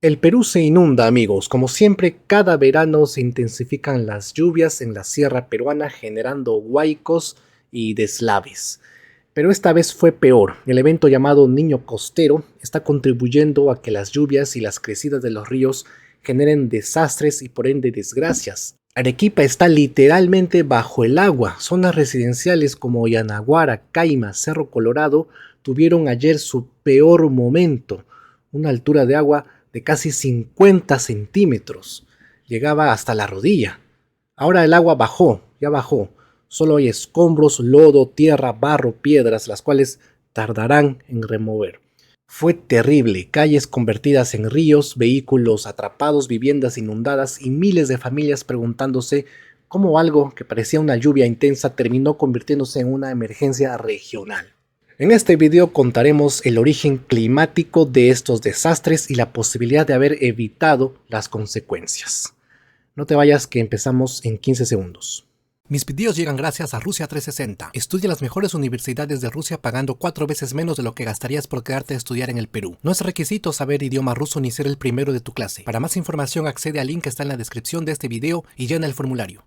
El Perú se inunda, amigos. Como siempre, cada verano se intensifican las lluvias en la sierra peruana, generando huaicos y deslaves. Pero esta vez fue peor. El evento llamado Niño Costero está contribuyendo a que las lluvias y las crecidas de los ríos generen desastres y por ende desgracias. Arequipa está literalmente bajo el agua. Zonas residenciales como Yanaguara, Caima, Cerro Colorado tuvieron ayer su peor momento. Una altura de agua de casi 50 centímetros. Llegaba hasta la rodilla. Ahora el agua bajó, ya bajó. Solo hay escombros, lodo, tierra, barro, piedras, las cuales tardarán en remover. Fue terrible, calles convertidas en ríos, vehículos atrapados, viviendas inundadas y miles de familias preguntándose cómo algo que parecía una lluvia intensa terminó convirtiéndose en una emergencia regional. En este video contaremos el origen climático de estos desastres y la posibilidad de haber evitado las consecuencias. No te vayas que empezamos en 15 segundos. Mis videos llegan gracias a Rusia 360. Estudia en las mejores universidades de Rusia pagando 4 veces menos de lo que gastarías por quedarte a estudiar en el Perú. No es requisito saber idioma ruso ni ser el primero de tu clase. Para más información accede al link que está en la descripción de este video y llena el formulario.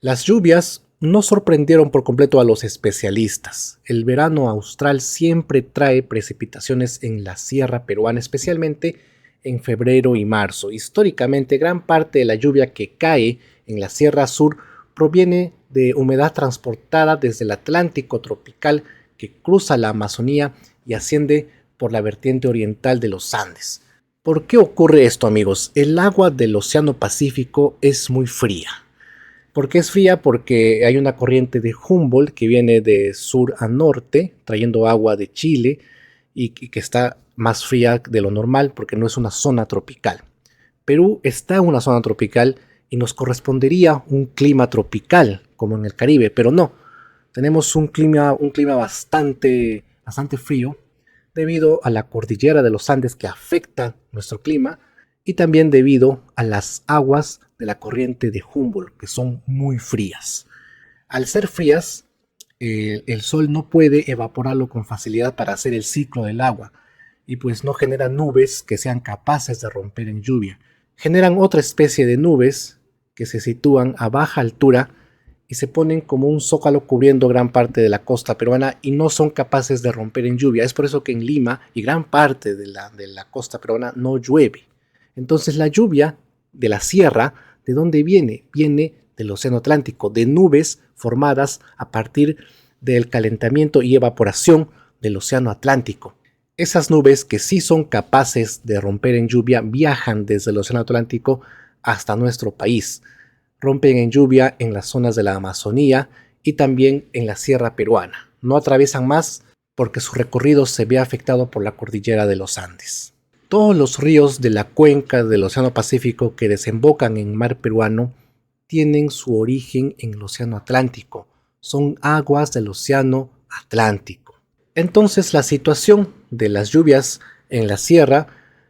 Las lluvias no sorprendieron por completo a los especialistas. El verano austral siempre trae precipitaciones en la sierra peruana, especialmente en febrero y marzo. Históricamente, gran parte de la lluvia que cae en la sierra sur proviene de humedad transportada desde el Atlántico tropical que cruza la Amazonía y asciende por la vertiente oriental de los Andes. ¿Por qué ocurre esto, amigos? El agua del Océano Pacífico es muy fría. ¿Por qué es fría? Porque hay una corriente de Humboldt que viene de sur a norte, trayendo agua de Chile y que está más fría de lo normal porque no es una zona tropical. Perú está en una zona tropical y nos correspondería un clima tropical como en el Caribe, pero no. Tenemos un clima bastante frío debido a la cordillera de los Andes que afecta nuestro clima y también debido a las aguas de la corriente de Humboldt, que son muy frías. Al ser frías, el sol no puede evaporarlo con facilidad para hacer el ciclo del agua, y pues no genera nubes que sean capaces de romper en lluvia. Generan otra especie de nubes que se sitúan a baja altura y se ponen como un zócalo cubriendo gran parte de la costa peruana y no son capaces de romper en lluvia. Es por eso que en Lima y gran parte de la costa peruana no llueve. Entonces la lluvia de la sierra, ¿de dónde viene? Viene del Océano Atlántico, de nubes formadas a partir del calentamiento y evaporación del Océano Atlántico. Esas nubes que sí son capaces de romper en lluvia viajan desde el Océano Atlántico hasta nuestro país. Rompen en lluvia en las zonas de la Amazonía y también en la sierra peruana. No atraviesan más porque su recorrido se ve afectado por la cordillera de los Andes. Todos los ríos de la cuenca del Océano Pacífico que desembocan en mar peruano tienen su origen en el Océano Atlántico. Son aguas del Océano Atlántico. Entonces la situación de las lluvias en la sierra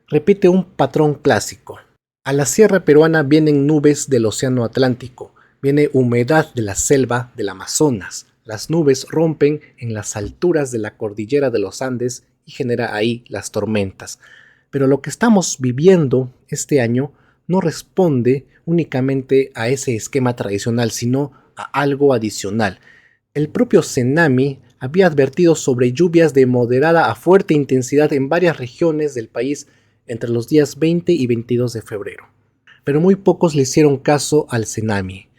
repite un patrón clásico. A la sierra peruana vienen nubes del Océano Atlántico, viene humedad de la selva del Amazonas. Las nubes rompen en las alturas de la cordillera de los Andes y genera ahí las tormentas. Pero lo que estamos viviendo este año no responde únicamente a ese esquema tradicional, sino a algo adicional. El propio Cenami había advertido sobre lluvias de moderada a fuerte intensidad en varias regiones del país entre los días 20 y 22 de febrero. Pero muy pocos le hicieron caso al Cenami.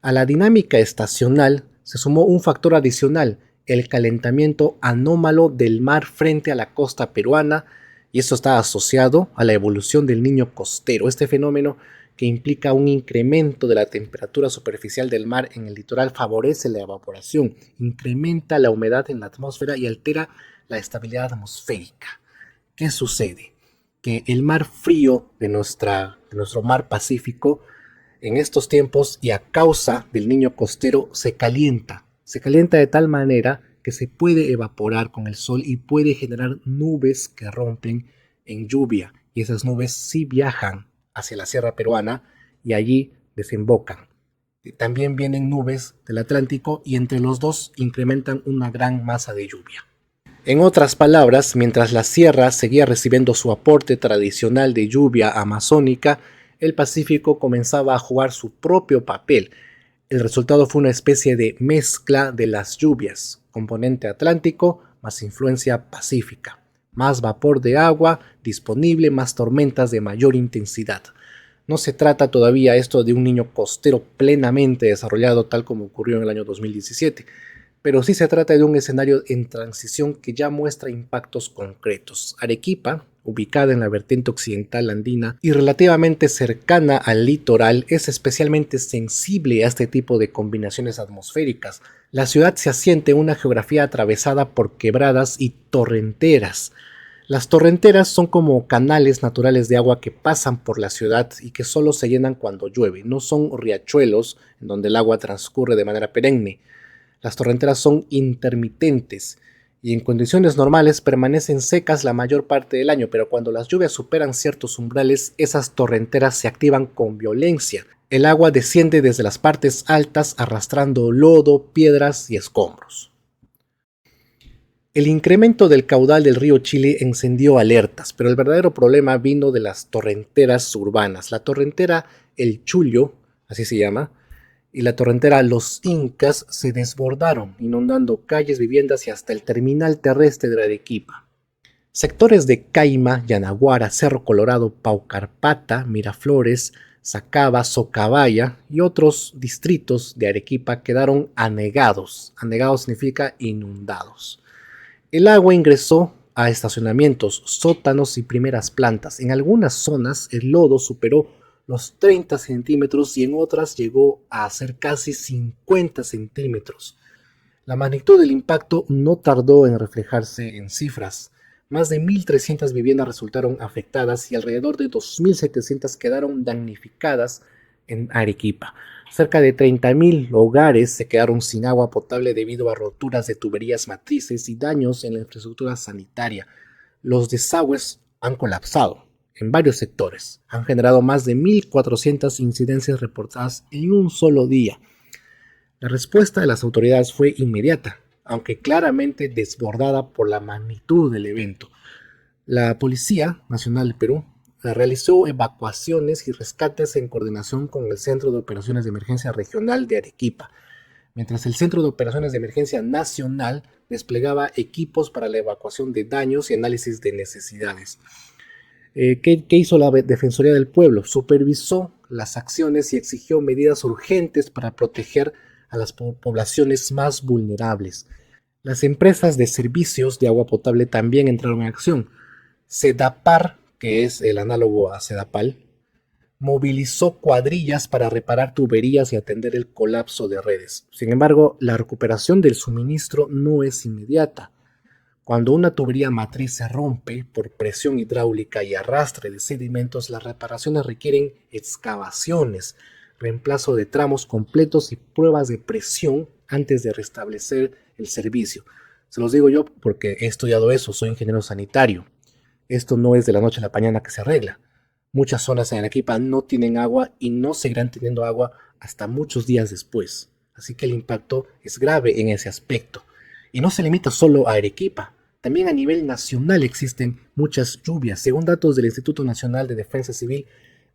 A la dinámica estacional se sumó un factor adicional, el calentamiento anómalo del mar frente a la costa peruana, y esto está asociado a la evolución del Niño Costero, este fenómeno que implica un incremento de la temperatura superficial del mar en el litoral favorece la evaporación, incrementa la humedad en la atmósfera y altera la estabilidad atmosférica. ¿Qué sucede? Que el mar frío de nuestro mar Pacífico en estos tiempos y a causa del Niño Costero se calienta de tal manera que se puede evaporar con el sol y puede generar nubes que rompen en lluvia, y esas nubes sí viajan hacia la sierra peruana y allí desembocan. También vienen nubes del Atlántico y entre los dos incrementan una gran masa de lluvia. En otras palabras, mientras la sierra seguía recibiendo su aporte tradicional de lluvia amazónica, el Pacífico comenzaba a jugar su propio papel. El resultado fue una especie de mezcla de las lluvias, componente atlántico más influencia pacífica, más vapor de agua disponible, más tormentas de mayor intensidad. No se trata todavía esto de un niño costero plenamente desarrollado tal como ocurrió en el año 2017, pero sí se trata de un escenario en transición que ya muestra impactos concretos. Arequipa, ubicada en la vertiente occidental andina y relativamente cercana al litoral, es especialmente sensible a este tipo de combinaciones atmosféricas. La ciudad se asienta en una geografía atravesada por quebradas y torrenteras. Las torrenteras son como canales naturales de agua que pasan por la ciudad y que solo se llenan cuando llueve. No son riachuelos en donde el agua transcurre de manera perenne. Las torrenteras son intermitentes y en condiciones normales permanecen secas la mayor parte del año, pero cuando las lluvias superan ciertos umbrales, esas torrenteras se activan con violencia. El agua desciende desde las partes altas arrastrando lodo, piedras y escombros. El incremento del caudal del río Chile encendió alertas, pero el verdadero problema vino de las torrenteras urbanas. La torrentera El Chullo, así se llama, y la torrentera Los Incas se desbordaron, inundando calles, viviendas y hasta el terminal terrestre de la Arequipa. Sectores de Caima, Yanaguara, Cerro Colorado, Paucarpata, Miraflores, Sacaba, Socabaya y otros distritos de Arequipa quedaron anegados. Anegados significa inundados. El agua ingresó a estacionamientos, sótanos y primeras plantas. En algunas zonas el lodo superó los 30 centímetros y en otras llegó a ser casi 50 centímetros. La magnitud del impacto no tardó en reflejarse en cifras. Más de 1.300 viviendas resultaron afectadas y alrededor de 2.700 quedaron damnificadas en Arequipa. Cerca de 30.000 hogares se quedaron sin agua potable debido a roturas de tuberías matrices y daños en la infraestructura sanitaria. Los desagües han colapsado en varios sectores. Han generado más de 1.400 incidencias reportadas en un solo día. La respuesta de las autoridades fue inmediata, aunque claramente desbordada por la magnitud del evento. La Policía Nacional del Perú realizó evacuaciones y rescates en coordinación con el Centro de Operaciones de Emergencia Regional de Arequipa, mientras el Centro de Operaciones de Emergencia Nacional desplegaba equipos para la evacuación de daños y análisis de necesidades. ¿Qué hizo la Defensoría del Pueblo? Supervisó las acciones y exigió medidas urgentes para proteger a las poblaciones más vulnerables. Las empresas de servicios de agua potable también entraron en acción. Sedapar, que es el análogo a Sedapal, movilizó cuadrillas para reparar tuberías y atender el colapso de redes. Sin embargo, la recuperación del suministro no es inmediata. Cuando una tubería matriz se rompe por presión hidráulica y arrastre de sedimentos, las reparaciones requieren excavaciones, reemplazo de tramos completos y pruebas de presión antes de restablecer el servicio. Se los digo yo porque he estudiado eso, soy ingeniero sanitario. Esto no es de la noche a la mañana que se arregla. Muchas zonas en Arequipa no tienen agua y no seguirán teniendo agua hasta muchos días después. Así que el impacto es grave en ese aspecto. Y no se limita solo a Arequipa. También a nivel nacional existen muchas lluvias. Según datos del Instituto Nacional de Defensa Civil,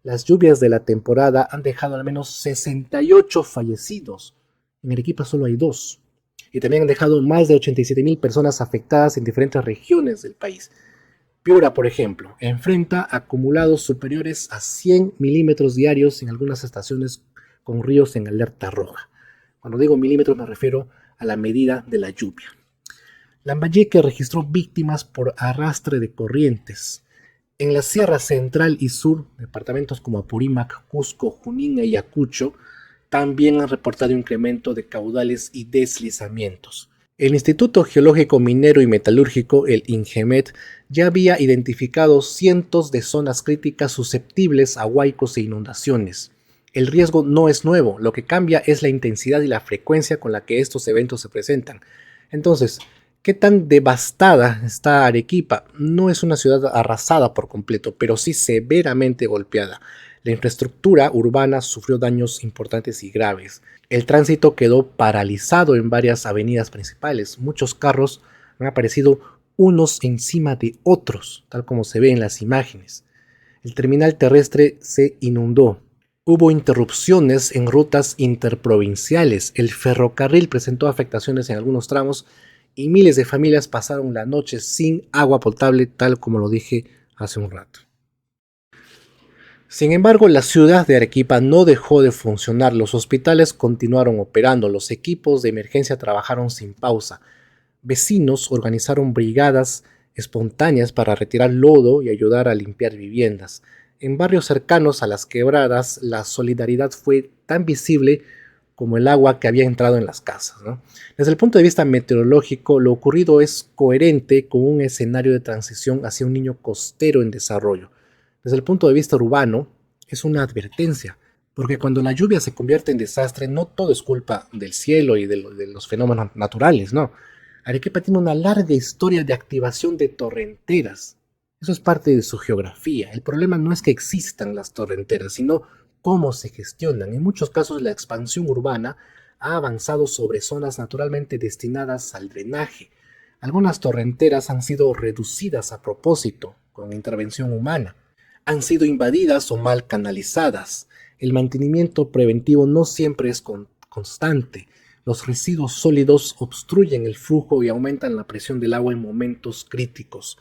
las lluvias de la temporada han dejado al menos 68 fallecidos. En Arequipa solo hay 2. Y también han dejado más de 87.000 personas afectadas en diferentes regiones del país. Piura, por ejemplo, enfrenta acumulados superiores a 100 milímetros diarios en algunas estaciones con ríos en alerta roja. Cuando digo milímetros me refiero a la medida de la lluvia. Lambayeque registró víctimas por arrastre de corrientes. En la Sierra Central y Sur, departamentos como Apurímac, Cusco, Junín y Ayacucho también han reportado incremento de caudales y deslizamientos. El Instituto Geológico Minero y Metalúrgico, el INGEMET, ya había identificado cientos de zonas críticas susceptibles a huaicos e inundaciones. El riesgo no es nuevo, lo que cambia es la intensidad y la frecuencia con la que estos eventos se presentan. Entonces, ¿qué tan devastada está Arequipa? No es una ciudad arrasada por completo, pero sí severamente golpeada. La infraestructura urbana sufrió daños importantes y graves. El tránsito quedó paralizado en varias avenidas principales. Muchos carros han aparecido unos encima de otros, tal como se ve en las imágenes. El terminal terrestre se inundó. Hubo interrupciones en rutas interprovinciales. El ferrocarril presentó afectaciones en algunos tramos y miles de familias pasaron la noche sin agua potable, tal como lo dije hace un rato. Sin embargo, la ciudad de Arequipa no dejó de funcionar. Los hospitales continuaron operando, los equipos de emergencia trabajaron sin pausa. Vecinos organizaron brigadas espontáneas para retirar lodo y ayudar a limpiar viviendas. En barrios cercanos a las quebradas, la solidaridad fue tan visible como el agua que había entrado en las casas, ¿no? Desde el punto de vista meteorológico, lo ocurrido es coherente con un escenario de transición hacia un niño costero en desarrollo. Desde el punto de vista urbano, es una advertencia, porque cuando la lluvia se convierte en desastre, no todo es culpa del cielo y de los fenómenos naturales, no. Arequipa tiene una larga historia de activación de torrenteras. Eso es parte de su geografía. El problema no es que existan las torrenteras, sino cómo se gestionan. En muchos casos la expansión urbana ha avanzado sobre zonas naturalmente destinadas al drenaje. Algunas torrenteras han sido reducidas a propósito, con intervención humana. Han sido invadidas o mal canalizadas. El mantenimiento preventivo no siempre es constante. Los residuos sólidos obstruyen el flujo y aumentan la presión del agua en momentos críticos.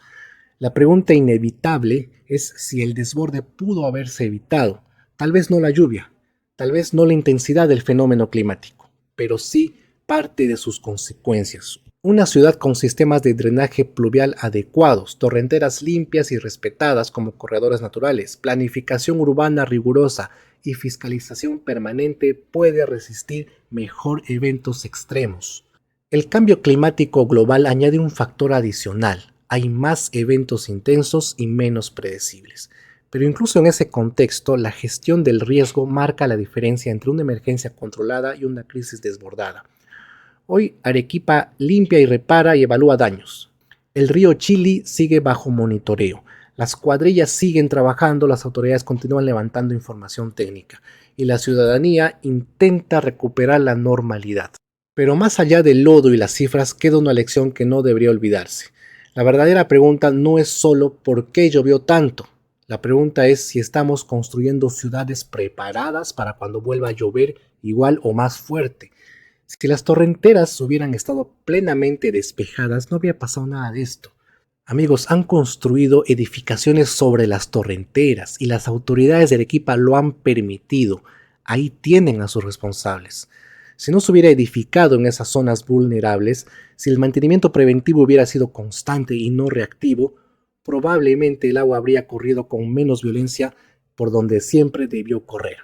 La pregunta inevitable es si el desborde pudo haberse evitado. Tal vez no la lluvia, tal vez no la intensidad del fenómeno climático, pero sí parte de sus consecuencias. Una ciudad con sistemas de drenaje pluvial adecuados, torrenteras limpias y respetadas como corredores naturales, planificación urbana rigurosa y fiscalización permanente puede resistir mejor eventos extremos. El cambio climático global añade un factor adicional. Hay más eventos intensos y menos predecibles. Pero incluso en ese contexto, la gestión del riesgo marca la diferencia entre una emergencia controlada y una crisis desbordada. Hoy Arequipa limpia y repara y evalúa daños. El río Chili sigue bajo monitoreo. Las cuadrillas siguen trabajando, las autoridades continúan levantando información técnica y la ciudadanía intenta recuperar la normalidad. Pero más allá del lodo y las cifras queda una lección que no debería olvidarse. La verdadera pregunta no es solo ¿por qué llovió tanto? La pregunta es si estamos construyendo ciudades preparadas para cuando vuelva a llover igual o más fuerte. Si las torrenteras hubieran estado plenamente despejadas, no habría pasado nada de esto. Amigos, han construido edificaciones sobre las torrenteras y las autoridades de Arequipa lo han permitido. Ahí tienen a sus responsables. Si no se hubiera edificado en esas zonas vulnerables, si el mantenimiento preventivo hubiera sido constante y no reactivo, probablemente el agua habría corrido con menos violencia por donde siempre debió correr.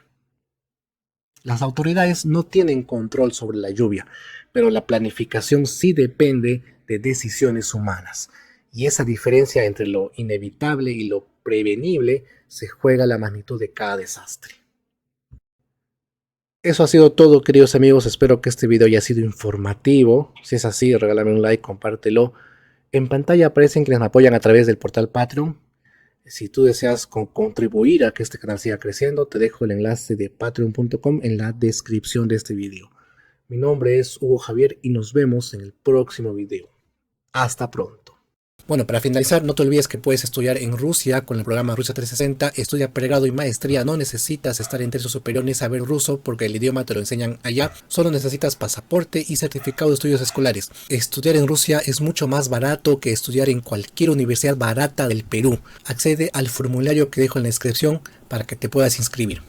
Las autoridades no tienen control sobre la lluvia, pero la planificación sí depende de decisiones humanas. Y esa diferencia entre lo inevitable y lo prevenible se juega la magnitud de cada desastre. Eso ha sido todo, queridos amigos. Espero que este video haya sido informativo. Si es así, regálame un like, compártelo. En pantalla aparecen quienes me apoyan a través del portal Patreon. Si tú deseas contribuir a que este canal siga creciendo, te dejo el enlace de patreon.com en la descripción de este video. Mi nombre es Hugo Javier y nos vemos en el próximo video. Hasta pronto. Bueno, para finalizar, no te olvides que puedes estudiar en Rusia con el programa Rusia 360. Estudia pregrado y maestría. No necesitas estar en tercio superior ni saber ruso porque el idioma te lo enseñan allá. Solo necesitas pasaporte y certificado de estudios escolares. Estudiar en Rusia es mucho más barato que estudiar en cualquier universidad barata del Perú. Accede al formulario que dejo en la descripción para que te puedas inscribir.